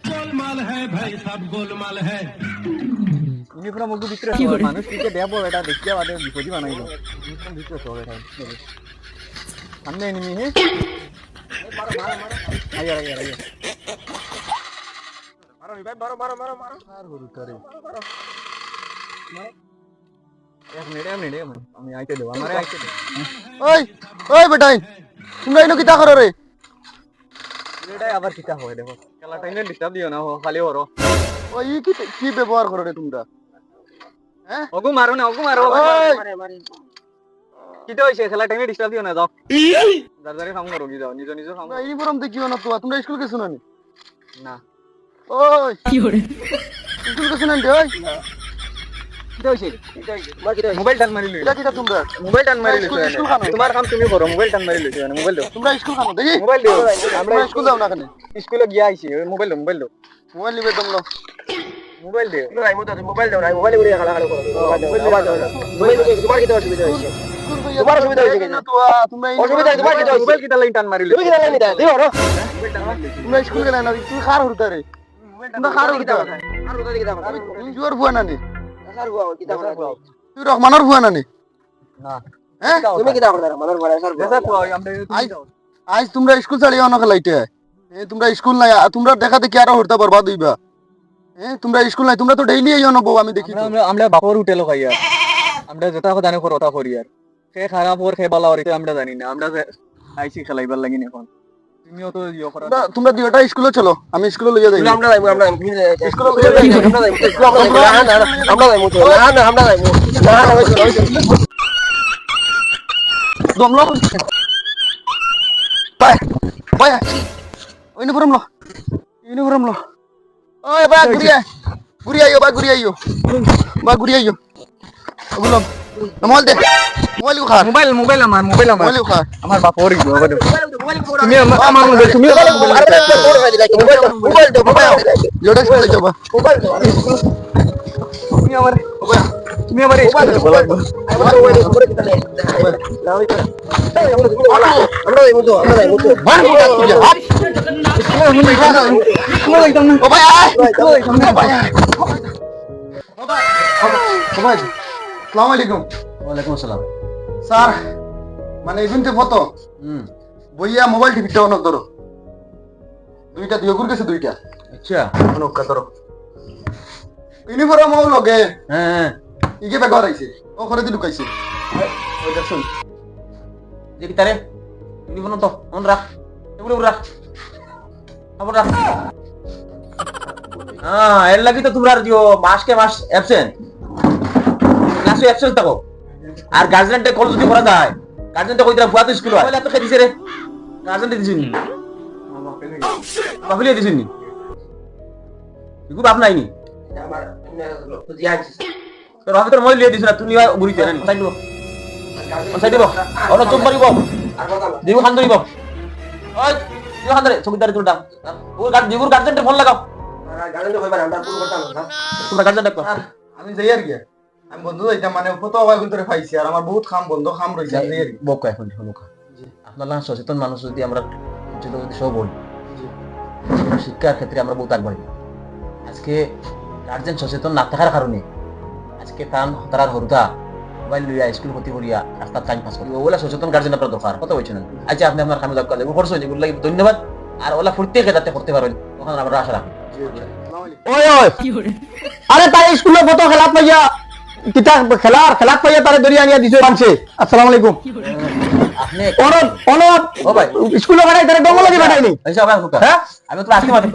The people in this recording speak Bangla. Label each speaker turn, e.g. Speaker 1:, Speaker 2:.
Speaker 1: गोलमाल है भाई सब गोलमाल है
Speaker 2: ইউনিফর্ম ওকে ভিতরে মানুষ থেকে দেব এটা দেখিয়া বাদে বিপদি বানাইলো ইউনিফর্ম ভিতরে তো এটা সামনে এনিমি হে মারো মারো মারো আইয়া আইয়া আইয়া মারো ভাই মারো মারো মারো মারো আর গুরু করে মারো এক মিনিট আমি আইতে দেব আমারে আইতে দে
Speaker 3: ওই ওই বেটাই তোমরা এনো কিতা করো রে
Speaker 2: এটাই আবার কিতা হয় দেখো খেলাটা ইনে ডিস্টার্ব দিও না খালি ওরো
Speaker 3: ওই কি ব্যবহার করো রে তোমরা হ্যাঁ
Speaker 2: ওগো মারো না ওগো মারো
Speaker 3: মারে মারে
Speaker 2: কিটা হইছে খেলা টাইমে ডিস্টার্ব দিও না যাও দাদারে কাম করো কি যাও নিজ নিজ কাম
Speaker 3: তোমরা ইউনিফর্ম দেখিও না তো তোমরা স্কুল গেছো না
Speaker 2: না
Speaker 3: ওই কি হরে স্কুল গেছো না ওই
Speaker 2: কিটা হইছে মোবাইল টান মারি লই
Speaker 3: এটা কিটা তোমরা
Speaker 2: মোবাইল টান মারি লই তোমার কাম তুমি করো মোবাইল টান মারি লই মোবাইল দাও
Speaker 3: তোমরা স্কুল খানো দেখি
Speaker 2: মোবাইল দাও
Speaker 3: আমরা স্কুল যাও না কেন
Speaker 2: স্কুলে গিয়া আইছি মোবাইল দাও
Speaker 3: মোবাইল নিবে তোমরা
Speaker 2: মোবাইল দাও
Speaker 3: নাই মোবাইল দাও নাই মোবাইল উড়ে খালা খালা করো মোবাইল তোমার কি অসুবিধা হইছে তোমার অসুবিধা হইছে না তো তোমরা অসুবিধা তোমার কি
Speaker 2: মোবাইল কিটা লাইন টান মারি লই
Speaker 3: তুমি কি লাইন দিও দিও রো তোমরা স্কুল গেলা না তুই খার হরতা রে তোমরা খার হরতা আর হরতা কি দাও তুমি জোর বুয়া না নি খার বুয়া কি দাও তুই রহমানের বুয়া না নি
Speaker 2: না
Speaker 3: হ্যাঁ তুমি কি দাও রহমানের বুয়া স্যার
Speaker 2: দেশা তো আমরা
Speaker 3: আজ তোমরা স্কুল ছাড়িও না খেলাইতে তোমরা স্কুল নাই তোমরা দেখা দেখি আরো হরতা বরবাদ হইবা তোমরা স্কুল নাই তোমরা তো ডেইলি আইও না বউ আমি দেখি
Speaker 2: আমরা বাপর উঠেলো খাইয়া আমরা যেটা জানি করো ওটা করি আর সে খারাপ ওর খেয়ে বালা ওরিতে আমরা জানি না আমরা আইছি খেলাইবার লাগি এখন তুমিও তো ইয়ে করো
Speaker 3: তোমরা দুইটা স্কুলে চলো আমি স্কুলে লইয়া যাই আমরা যাইবো স্কুলে লইয়া যাই আমরা যাইবো না না আমরা যাইবো না দমলো বাই বাই ইউনিফর্ম লো ওই বা ঘুরি আইও বা ঘুরি আইও বললাম মোবাইল খা
Speaker 2: মোবাইল আমার
Speaker 3: মোবাইল খা
Speaker 2: আমার বাপ ওর তুমি
Speaker 3: মোবাইল দাও লোটা স্কুলে যাবা
Speaker 2: তুমি আমার
Speaker 3: আসসালামু আলাইকুম
Speaker 2: ওয়ালাইকুম আসসালাম
Speaker 3: স্যার মানে ইভেন্টে ফটো বইয়া মোবাইল টিভিটা অন ধরো দুইটা দিয়গুর কাছে দুইটা
Speaker 2: আচ্ছা
Speaker 3: অনকা ধরো ইউনিফর্ম ও লগে
Speaker 2: হ্যাঁ
Speaker 3: ইগে বেগর আইছে ও করে দি ঢুকাইছে
Speaker 2: ওই দেখুন দেখি তারে ইউনিফর্ম তো অন রাখ এগুলো রাখ আবার রাখ হ্যাঁ এর লাগি তো তোমরা দিও মাসকে মাস অ্যাবসেন্ট ক্লাসে অ্যাবসেন্ট থাকো আর গার্জেনটে কল যদি করা যায় গার্জেনটা কইরা ফুয়া তো স্কুল হয় বলে এত কে দিছে রে গার্জেনটে দিছিনি বাবুলে দিছিনি ইগু বাপ নাইনি
Speaker 3: আমার তো দিয়া
Speaker 2: তোর হাতে তোর মোবাইল লিয়ে দিছ না তুমি ঘুরি দে না সাইড দিব সাইড দিব অন চুপ মারিব দিবু খান ধরিব ওই দিবু খান ধরে চুপ দাঁড়ি তোর ডাক দিবুর গার্জেনটে ফোন লাগাও
Speaker 3: গার্জেন্ট হইবা আমরা পুরো করতাম না
Speaker 2: তোমরা গার্জেন ডাকো
Speaker 3: আমি যাই আর কি আমি বন্ধু যাইতাম মানে ফটো আবার ভিতরে পাইছি আর আমার বহুত খাম রইছে আমি যাই আর কি
Speaker 2: বকা এখন শুনুকা আপনারা সচেতন মানুষ যদি আমরা যদি সব বলি শিক্ষার ক্ষেত্রে আমরা বহুত আগবাড়ি আজকে গার্জেন সচেতন না থাকার কারণে আজকে তারা হরুতা মোবাইল লইয়া স্কুল ক্ষতি করিয়া রাস্তার টাইম পাস করি ওলা সচেতন গার্জেন আপনার দরকার কথা বলছেন আচ্ছা আপনি আপনার কামে দরকার দেবো খরচ হয়েছে লাগে ধন্যবাদ আর ওলা প্রত্যেকে যাতে করতে পারেন তখন আমরা আশা রাখি
Speaker 3: ওই আরে তাই স্কুলে ফটো খেলাত পাইয়া কিতা খেলাত পাইয়া তারে দরিয়া নিয়া দিছে মানছে আসসালামু আলাইকুম
Speaker 2: আপনি
Speaker 3: অনব
Speaker 2: ও ভাই
Speaker 3: স্কুলে বাড়াই তারে ডঙ্গল লাগি বাড়াইনি
Speaker 2: আচ্ছা ভাই হ্যাঁ আমি তো আজকে মাত্র